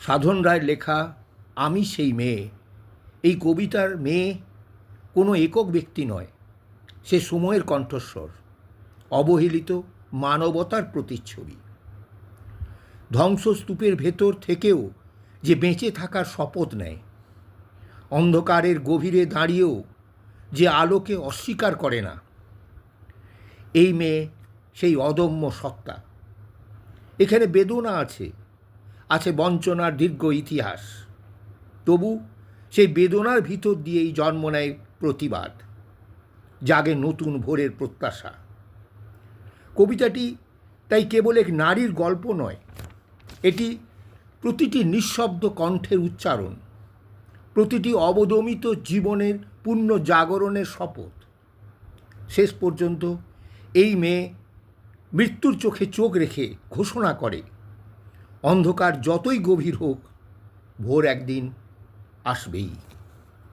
সাধন রায়ের লেখা আমি সেই মেয়ে, এই কবিতার মেয়ে কোনো একক ব্যক্তি নয়, সে সময়ের কণ্ঠস্বর, অবহেলিত মানবতার প্রতিচ্ছবি। ধ্বংসস্তূপের ভেতর থেকেও যে বেঁচে থাকার শপথ নেয়, অন্ধকারের গভীরে দাঁড়িয়েও যে আলোকে অস্বীকার করে না, এই মেয়ে সেই অদম্য সত্তা। এখানে বেদনা আছে, আছে বঞ্চনার দীর্ঘ ইতিহাস, তবু সেই বেদনার ভিতর দিয়েই জন্ম নেয় প্রতিবাদ, জাগে নতুন ভোরের প্রত্যাশা। কবিতাটি তাই কেবল এক নারীর গল্প নয়, এটি প্রতিটি নিঃশব্দ কণ্ঠের উচ্চারণ, প্রতিটি অবদমিত জীবনের পূর্ণ জাগরণের শপথ। শেষ পর্যন্ত এই মেয়ে মৃত্যুর চোখে চোখ রেখে ঘোষণা করে, অন্ধকার যতই গভীর হোক, ভোর একদিন আসবেই।